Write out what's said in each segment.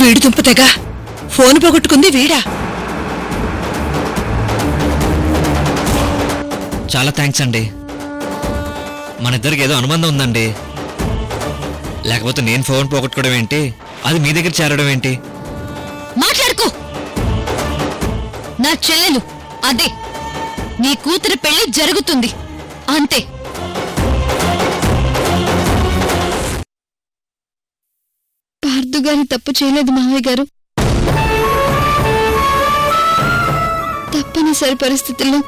వీడి దుంపతెగా ఫోన్ పోగొట్టుకుంది వీడా? చాలా థ్యాంక్స్ అండి. మన ఇద్దరికి ఏదో అనుబంధం ఉందండి. లేకపోతే నేను ఫోన్ పోగొట్టుకోవడం ఏంటి, అది మీ దగ్గర చేరడం ఏంటి? మాట్లాడుకో. నా చెల్లెలు అదే, నీ కూతురు పెళ్లి జరుగుతుంది అంతే. పార్థు గారు తప్పు చేయలేదు మావయ్య గారు. తప్పనిసరి పరిస్థితుల్లో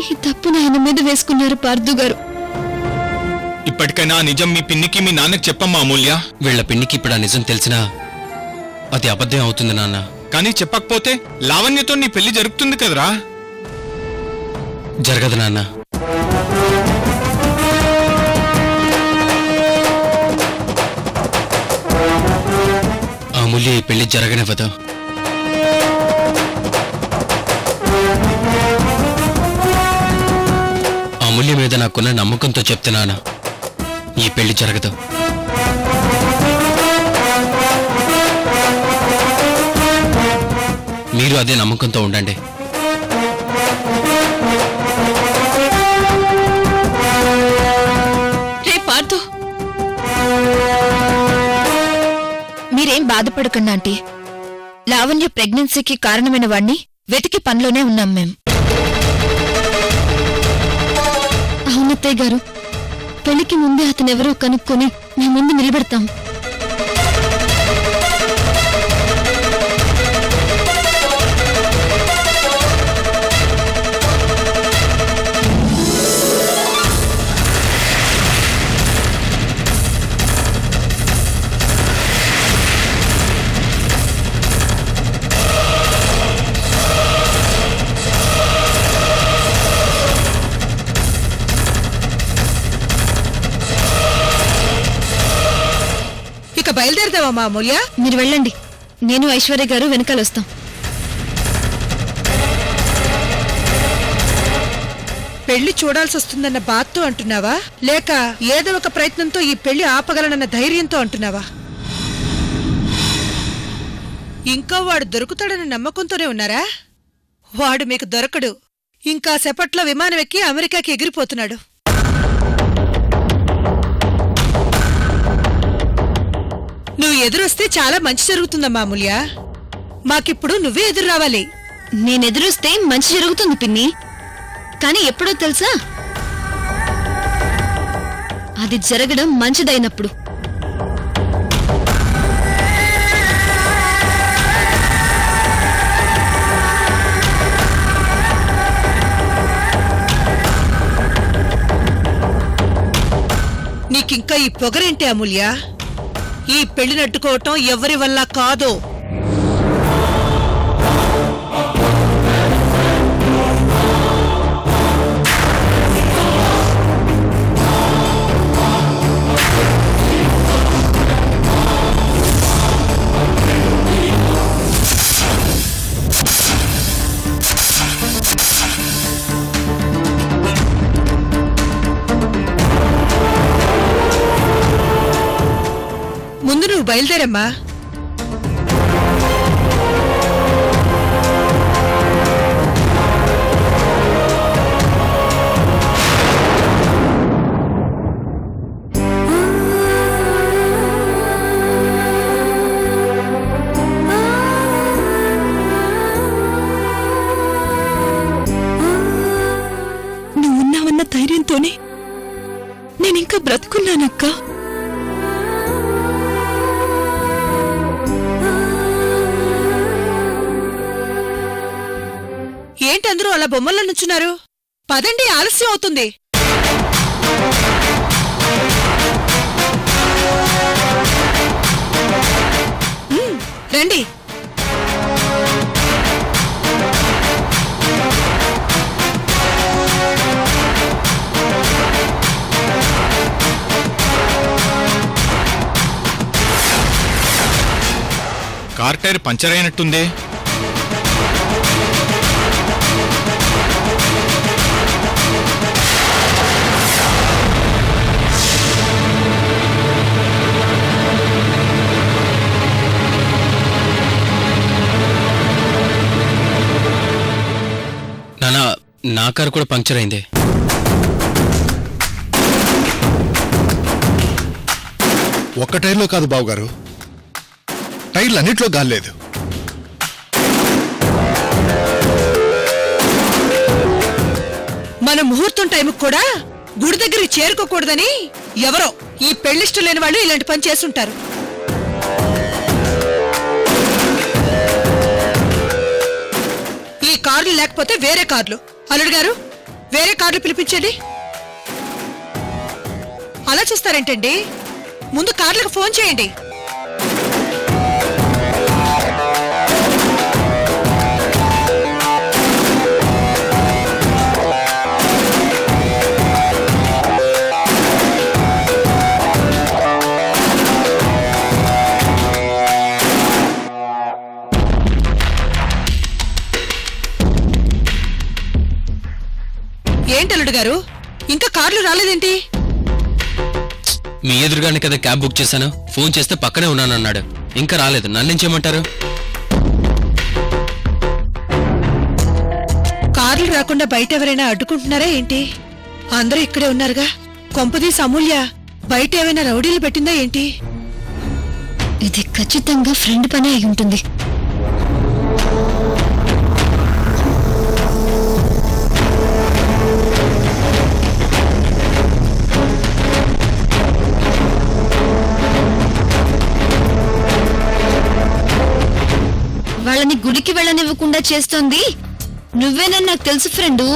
ఈ తప్పును ఆయన మీద వేసుకున్నారు పార్థు గారు. ఇప్పటికైనా నిజం మీ పిన్నికి మీ నాన్నకి చెప్పమ్మా అమూల్య. వీళ్ల పిన్నికి ఇప్పుడు ఆ నిజం తెలిసినా అది అబద్ధం అవుతుంది నాన్న. కానీ చెప్పకపోతే లావణ్యతో నీ పెళ్లి జరుగుతుంది కదరా. జరగదు నాన్న. అమూల్య ఈ పెళ్లి జరగనివ్వదు. అమూల్య మీద నాకున్న నమ్మకంతో చెప్తున్నాను, ఈ పెళ్లి జరగదు. మీరు అదే నమ్మకంతో ఉండండి. రే పార్థు, మీరేం బాధపడకండి ఆంటీ. లావణ్య ప్రెగ్నెన్సీకి కారణమైన వాణ్ణి వెతికి పనిలోనే ఉన్నాం మేం. అవునత్తయ్య గారు, పెళ్లికి ముందే అతనెవరో కనుక్కొని మీ ముందు నిలబెడతాం. ఇక బయలుదేరదామా అమూల్య? మీరు వెళ్ళండి, నేను ఐశ్వర్య గారు వెనకాలొస్తాం. పెళ్లి చూడాల్సి వస్తుందన్న బాధతో అంటున్నావా, లేక ఏదో ఒక ప్రయత్నంతో ఈ పెళ్లి ఆపగలనన్న ధైర్యంతో అంటున్నావా? ఇంకా వాడు దొరుకుతాడన్న నమ్మకంతోనే ఉన్నారా? వాడు మీకు దొరకడు. ఇంకా సేపట్లో విమానం ఎక్కి అమెరికాకి ఎగిరిపోతున్నాడు. నువ్వు ఎదురొస్తే చాలా మంచి జరుగుతుందమ్మా అమూల్య. మాకిప్పుడు నువ్వే ఎదురు రావాలి. నేనెదురొస్తే మంచి జరుగుతుంది పిన్ని, కానీ ఎప్పుడో తెలుసా? అది జరగడం మంచిదైనప్పుడు. నీకింకా ఈ పొగరేంటి అమూల్య? ఈ పెళ్లి నట్టుకోవటం ఎవరి వల్ల కాదు. ముందు నువ్వు బయలుదేరమ్మా. నువ్వున్నావన్న ధైర్యంతోనే నేనింకా బ్రతుకున్నానక్క. ఏంటందరూ అలా బొమ్మల్లో నుంచున్నారు? పదండి, ఆలస్యం అవుతుంది. రండి. కార్ టైర్ పంచర్ అయినట్టుంది. నా కారు కూడా పంక్చర్ అయింది. ఒక్క టైర్లో కాదు బావగారు, టైర్లు అన్నిట్లో గాల్లేదు. మన ముహూర్తం టైంకి కూడా గుడి దగ్గరికి చేరుకోకూడదని ఎవరో ఈ పెళ్లిష్టం లేని వాళ్ళు ఇలాంటి పని చేస్తుంటారు. ఈ కార్లు లేకపోతే వేరే కార్లు. అల్లుడు గారు, వేరే కార్లు పిలిపించండి. అలా చూస్తారేంటండి? ముందు కార్లకు ఫోన్ చేయండి. ఏంటి అల్లుడు గారు, ఇంకా కార్లు రాలేదేంటి? మీ ఎదురుగానే కదా క్యాబ్ బుక్ చేశాను. ఫోన్ చేస్తే పక్కనే ఉన్నానన్నాడు. ఇంకా రాలేదు. నన్నేం చేయమంటారు? కార్లు రాకుండా బయట ఎవరైనా అడ్డుకుంటున్నారా ఏంటి? అందరూ ఇక్కడే ఉన్నారుగా. కొంపదీసి అమూల్య బయట ఏమైనా రౌడీలు పెట్టిందా ఏంటి? ఇది ఖచ్చితంగా ఫ్రెండ్ పని అయి ఉంటుంది. వాళ్ళని గుడికి వెళ్ళనివ్వకుండా చేస్తోంది నువ్వేనని నాకు తెలుసు ఫ్రెండు.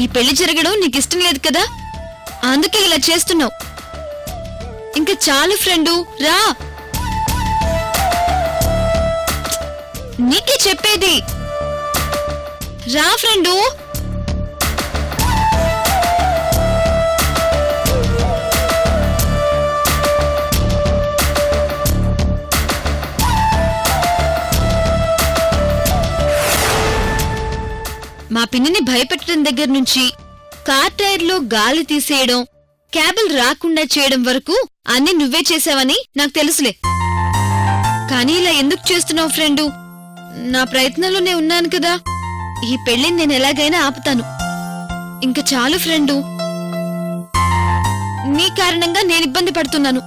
ఈ పెళ్లి జరగడం నీకు ఇష్టం లేదు కదా, అందుకే ఇలా చేస్తున్నావు. ఇంకా చాలు ఫ్రెండు, రా. నీకే చెప్పేది, రా ఫ్రెండు. మా పిన్నిని భయపెట్టడం దగ్గర నుంచి కార్ టైర్లో గాలి తీసేయడం, క్యాబులు రాకుండా చేయడం వరకు అన్ని నువ్వే చేసావని నాకు తెలుసులే. కానీ ఇలా ఎందుకు చేస్తున్నావు ఫ్రెండు? నా ప్రయత్నంలోనే ఉన్నాను కదా. ఈ పెళ్లిని నేను ఎలాగైనా ఆపుతాను. ఇంక చాలు ఫ్రెండు, నీ కారణంగా నేను ఇబ్బంది పడుతున్నాను.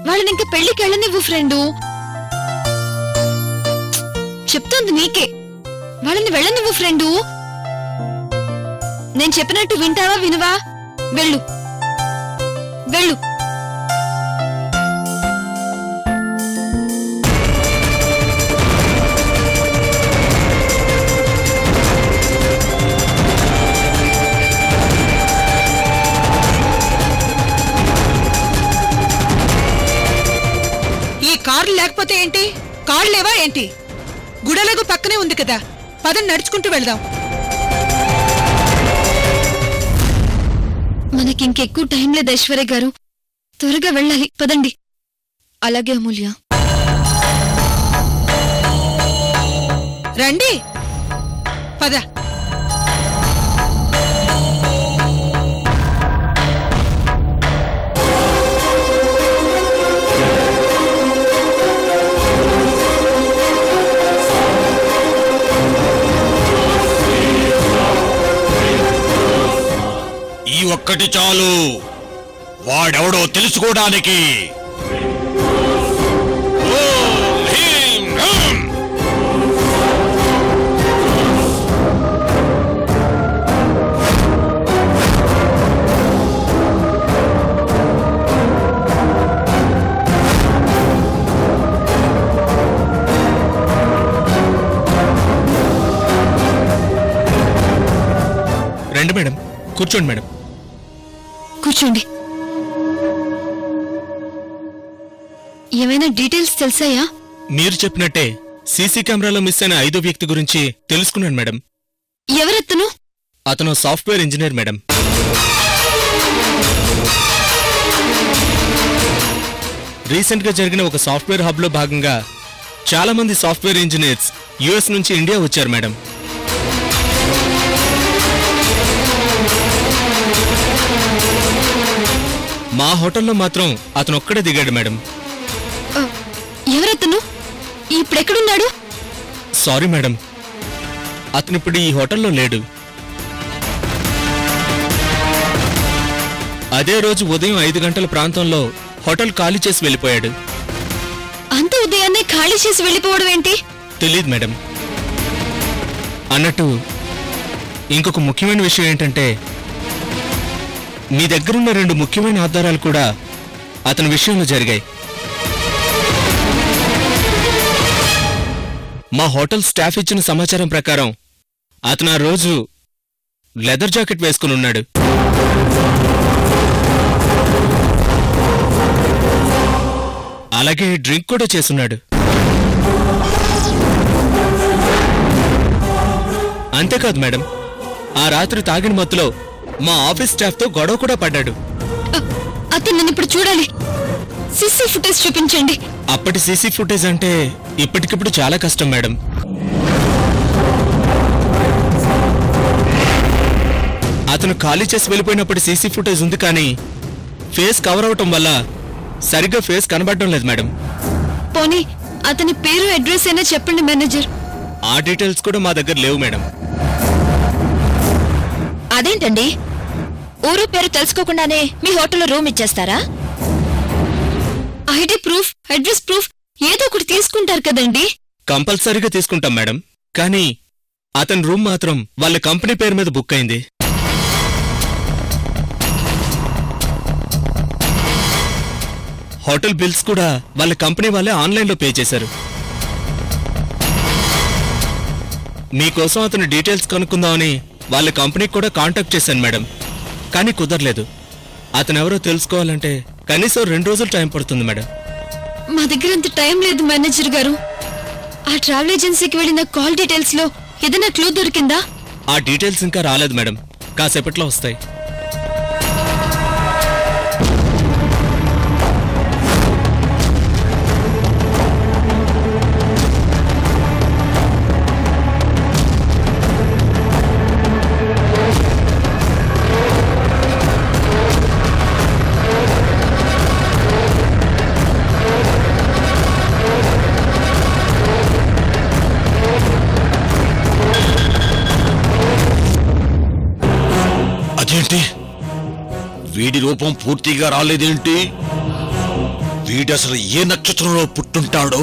వాళ్ళని ఇంక పెళ్లికి వెళ్ళనివ్వు ఫ్రెండు. చెప్తోంది నీకే, వాళ్ళని వెళ్ళనివ్వు ఫ్రెండు. నేను చెప్పినట్టు వింటావా వినువా? వెళ్ళు, వెళ్ళు. ఈ కార్లు లేకపోతే ఏంటి? కార్లు లేవా ఏంటి? గుడలకు పక్కనే ఉంది కదా, పదని నడుచుకుంటూ వెళ్దాం. మనకింకెక్కువ టైం లేదు ఐశ్వర్య గారు, త్వరగా వెళ్ళాలి. పదండి. అలాగే అమూల్య. రండి, పద. ఒక్కటి చాలు, వాడెవడో తెలుసుకోవడానికి. రండి మేడం, కూర్చోండి మేడం. కూర్చోండి. ఏమైనా డీటెయిల్స్ తెలుసాయా? మీరు చెప్పినట్టే సీసీ కెమెరాలో మిస్ అయిన 5వ వ్యక్తి గురించి తెలుసుకున్నాను మేడం. ఎవరతను? అతను సాఫ్ట్వేర్ ఇంజనీర్ మేడం. రీసెంట్ గా జరిగిన ఒక సాఫ్ట్వేర్ హబ్ లో భాగంగా చాలా మంది సాఫ్ట్వేర్ ఇంజనీర్స్ యుఎస్ నుంచి ఇండియా వచ్చారు మేడం. మా హోటల్లో మాత్రం అతను ఒక్కడే దిగాడు మేడం. ఎవరతను? ఇప్పుడెక్కడున్నాడు? సారీ మేడం, అతనిప్పుడు ఈ హోటల్లో లేడు. అదే రోజు ఉదయం 5 గంటల ప్రాంతంలో హోటల్ ఖాళీ చేసి వెళ్ళిపోయాడు. అంత ఉదయాన్నే ఖాళీ చేసి వెళ్ళిపోవడం ఏంటి? తెలీదు మేడం. అన్నట్టు ఇంకొక ముఖ్యమైన విషయం ఏంటంటే, మీ దగ్గరున్న 2 ముఖ్యమైన ఆధారాలు కూడా అతని విషయంలో జరిగాయి. మా హోటల్ స్టాఫ్ ఇచ్చిన సమాచారం ప్రకారం అతను ఆ రోజు లెదర్ జాకెట్ వేసుకుని ఉన్నాడు. అలాగే డ్రింక్ కూడా చేసున్నాడు. అంతేకాదు మేడం, ఆ రాత్రి తాగిన మత్తులో మా ఆఫీస్ స్టాఫ్తో గొడవ కూడా పడ్డాడు. అతను నన్ను ఇప్పుడు చూడాలి. సీసీ ఫుటేజ్ చూపించండి. అప్పటి సీసీ ఫుటేజ్ అంటే ఇప్పటికిప్పుడు చాలా కష్టం మేడం. అతను ఖాళీ చేసి వెళ్ళిపోయినప్పుడు సీసీ ఫుటేజ్ ఉంది, కానీ ఫేస్ కవర్ అవటం వల్ల సరిగ్గా ఫేస్ కనబడడం లేదు మేడం. పోనీ అతని పేరు అడ్రస్ అయినా చెప్పండి మేనేజర్. ఆ డీటెయిల్స్ కూడా మా దగ్గర లేవు మేడం. అదేంటండి, ఊరు పేరు తెలుసుకోకుండానే మీ హోటల్లో రూమ్ ఇచ్చేస్తారా? ఐడి ప్రూఫ్, అడ్రస్ ప్రూఫ్ ఏదో ఒకటి తీసుకుంటారు కదండి. కంపల్సరీగా తీసుకుంటాం మేడం, కానీ అతని రూమ్ మాత్రం వాళ్ళ కంపెనీ పేరు మీద బుక్ అయింది. హోటల్ బిల్స్ కూడా వాళ్ళ కంపెనీ వాళ్ళే ఆన్లైన్లో పే చేశారు. మీకోసం అతని డీటెయిల్స్ కనుక్కుందామని వాళ్ళ కంపెనీకి కూడా కాంటాక్ట్ చేశాను మేడం, కానీ కుదరలేదు. అతనెవరో తెలుసుకోవాలంటే కనీసం 2 రోజులు టైం పడుతుంది మేడం. మా దగ్గర అంత టైం లేదు మేనేజర్ గారు. ఆ ట్రావెల్ ఏజెన్సీకి వెళ్ళిన కాల్ డీటెయిల్స్ లో ఏదైనా క్లూ దొరికిందా? ఆ డీటెయిల్స్ ఇంకా రాలేదు మేడం, కాసేపట్లో వస్తాయి. అదేంటి, వీడి రూపం పూర్తిగా రాలేదేంటి? వీడు అసలు ఏ నక్షత్రంలో పుట్టుంటాడో?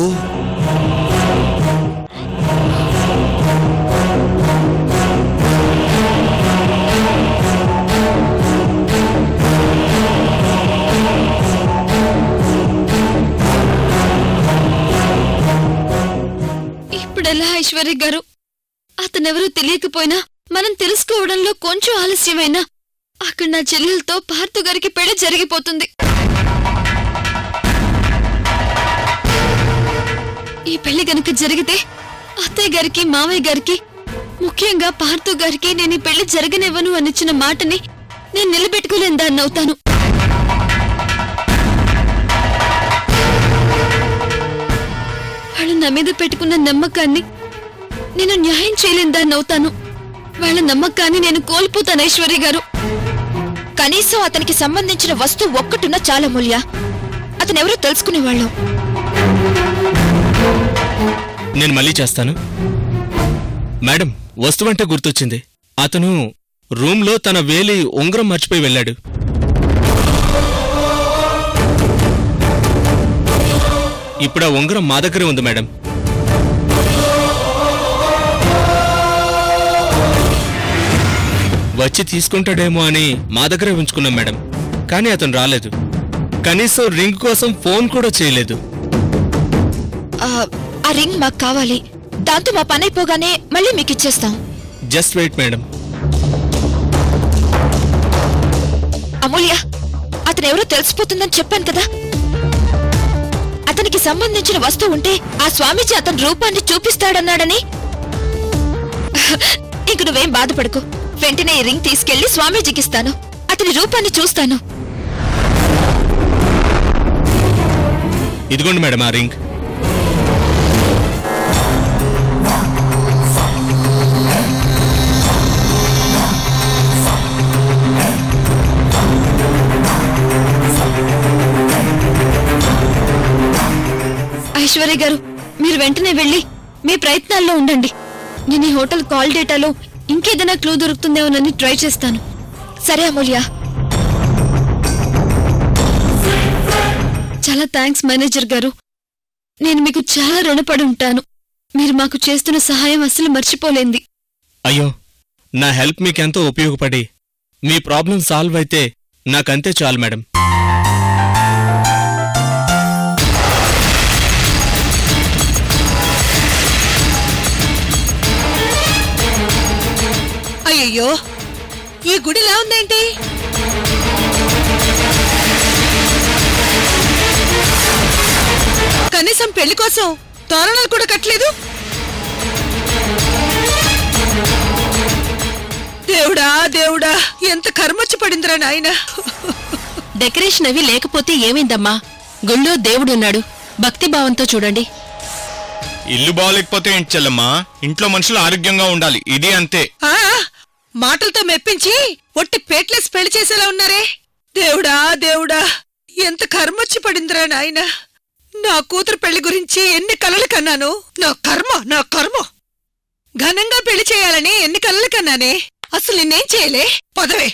ఇప్పుడెలా ఐశ్వర్య గారు? అతనెవరూ తెలియకపోయినా మనం తెలుసుకోవడంలో కొంచెం ఆలస్యమైనా అక్కడ నా చెల్లెలతో పార్థు గారికి పెళ్లి జరిగిపోతుంది. ఈ పెళ్లి గనుక జరిగితే అత్తయ్య గారికి, మావయ్య గారికి, ముఖ్యంగా పార్థు గారికి నేను ఈ పెళ్లి జరగనివ్వను అనిచ్చిన మాటని నేను నిలబెట్టుకోలేని దాన్ని అవుతాను. వాళ్ళు నా మీద పెట్టుకున్న నమ్మకాన్ని నేను న్యాయం చేయలేని దాన్ని అవుతాను. వాళ్ళ నమ్మకాన్ని నేను కోల్పోతాను ఐశ్వర్య గారు. కనీసం అతనికి సంబంధించిన వస్తువు ఒక్కటున్నా చాలా మూల్య. అతనెవరో తెలుసుకునేవాళ్ళం. నేను మళ్ళీ చేస్తాను మేడం. వస్తువంటే గుర్తొచ్చింది. అతను రూమ్లో తన వేలి ఉంగరం మర్చిపోయి వెళ్ళాడు. ఇప్పుడు ఆ ఉంగరం మా దగ్గరే ఉంది మేడం. వచ్చి తీసుకుంటాడేమో అని మా దగ్గరే ఉంచుకున్నాం మేడం, కానీ అతను రాలేదు. కనీసం రింగ్ కోసం ఫోన్ కూడా చేయలేదు. ఆ రింగ్ మాకు కావాలి. దాంతో మా పని అయిపోగానే మళ్ళీ మీకు ఇచ్చేస్తాం. Just wait madam. అమూల్య, అతనెవరో తెలిసిపోతుందని చెప్పాను కదా. అతనికి సంబంధించిన వస్తువు ఉంటే ఆ స్వామీజీ అతని రూపాన్ని చూపిస్తాడన్నాడని. ఇంక నువ్వేం బాధపడకు. వెంటనే ఈ రింగ్ తీసుకెళ్లి స్వామీజీకి ఇస్తాను. అతని రూపాన్ని చూస్తాను. ఇదిగోండి మేడం ఆ రింగ్. ఐశ్వర్య గారు, మీరు వెంటనే వెళ్ళి మీ ప్రయత్నాల్లో ఉండండి. నేను ఈ హోటల్ కాల్ డేటాలో ఇంకేదైనా క్లూ దొరుకుతుందేమోనని ట్రై చేస్తాను. సరే అమూల్య. చాలా థ్యాంక్స్ మేనేజర్ గారు. నేను మీకు చాలా రుణపడి ఉంటాను. మీరు మాకు చేస్తున్న సహాయం అస్సలు మర్చిపోలేంది. అయ్యో, నా హెల్ప్ మీకెంతో ఉపయోగపడి మీ ప్రాబ్లం సాల్వ్ అయితే నాకంతే చాలు మేడం. అయ్యో, ఈ గుడిలా ఉందేంటి? కనీసం పెళ్లి కోసం తోరణాలు కూడా కట్టలేదు. దేవుడా దేవుడా, ఎంత కర్మొచ్చి పడిందిరా నాయనా. డెకరేషన్ అవి లేకపోతే ఏమైందమ్మా? గుళ్ళో దేవుడున్నాడు, భక్తిభావంతో చూడండి. ఇల్లు బాగోలేకపోతే ఏంటి చెల్లమ్మా, ఇంట్లో మనుషులు ఆరోగ్యంగా ఉండాలి, ఇది అంతే. మాటలతో మెప్పించి ఒట్టి పేట్లేసి పెళ్లి చేసేలా ఉన్నారే. దేవుడా దేవుడా, ఎంత కర్మొచ్చి పడిందిరా నాయనా. నా కూతురు పెళ్లి గురించి ఎన్ని కలలు కన్నాను. నా కర్మ. ఘనంగా పెళ్లి చేయాలని ఎన్ని కలలు కన్నానే. అసలు నిన్నేం చేయలే. పదవే.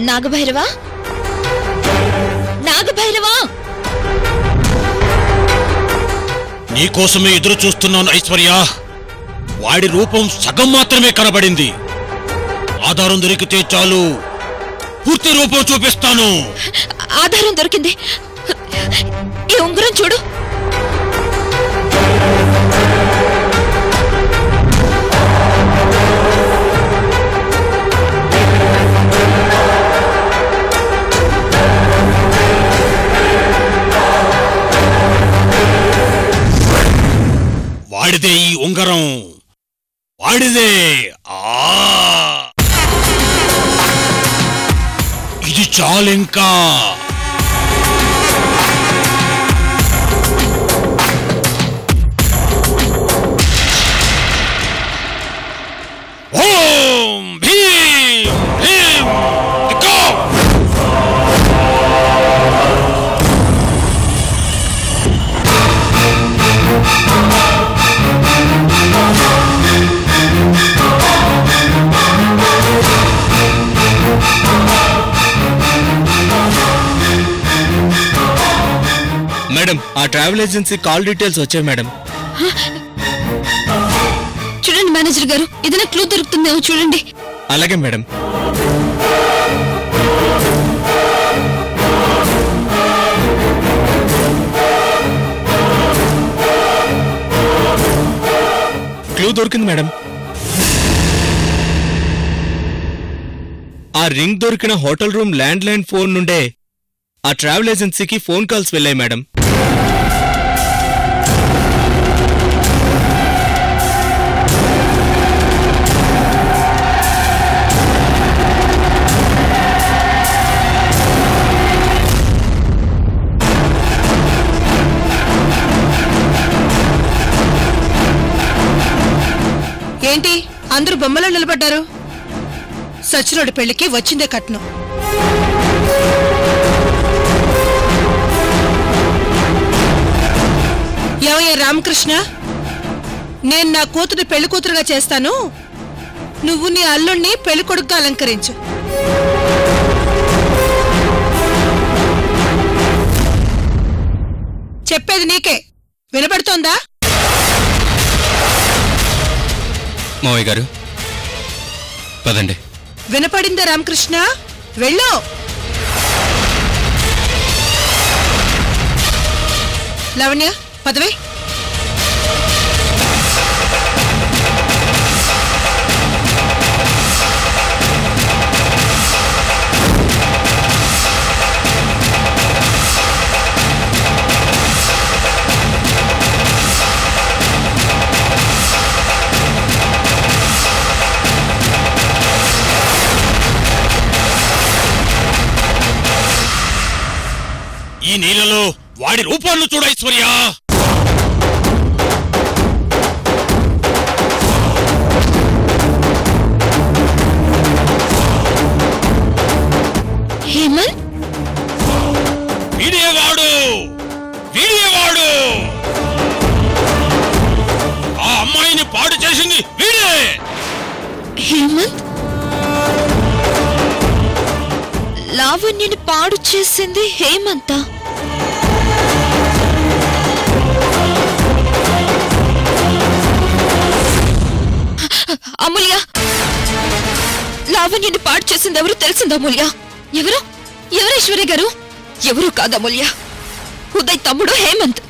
నాగభైరవా, నాగభైరవా, నీకోసమే ఎదురు చూస్తున్నాను ఐశ్వర్య. వాడి రూపం సగం మాత్రమే కనబడింది. ఆధారం దొరికితే చాలు, పూర్తి రూపం చూపిస్తాను. ఆధారం దొరికింది. ఈ ఉంగరం చూడు. వాడిదే ఈ ఉంగరం, వాడిదే. ఇది చాలింకా. ఓం భీం హ్రీం దిక్కో. మేడం, ఆ ట్రావెల్ ఏజెన్సీ కాల్ డీటెయిల్స్ వచ్చాయి మేడం. చూడండి మేనేజర్ గారు, ఏదైనా క్లూ దొరుకుతుందేమో చూడండి. అలాగే మేడం. క్లూ దొరికింది మేడం. ఆ రింగ్ దొరికిన hotel room land line phone నుండే ఆ ట్రావెల్ ఏజెన్సీకి ఫోన్ కాల్స్ వెళ్ళాయి మేడం. ఏంటి అందరూ బొమ్మలో నిలబడ్డారు? సచ్చినోడి పెళ్లికి వచ్చిందే కట్నం. ఏమయ్య రామకృష్ణ, నేను నా కూతురు పెళ్లి కూతురుగా చేస్తాను, నువ్వు నీ అల్లుణ్ణి పెళ్లి కొడుకుగా అలంకరించు. చెప్పేది నీకే వినపడుతోందా? మావయ్య గారు, పదండి. వినపడిందా రామకృష్ణ? వెళ్ళు. లావణ్య పదవే. ఈ నీళ్ళలో వాడి రూపాన్ని చూడ ఐశ్వర్య. హేమంత్ వీడేవాడు ఆ అమ్మాయిని పాడు చేసింది వీడే. హేమంత్ లావణ్యని పాడు చేసింది హేమంత. అమూల్య, లావణ్యని పాడు చేసింది ఎవరు తెలిసింది అమూల్య? ఎవరు ఐశ్వర్య గారు? ఎవరు కాదు అమూల్య, ఉదయ్ తమ్ముడు హేమంత్.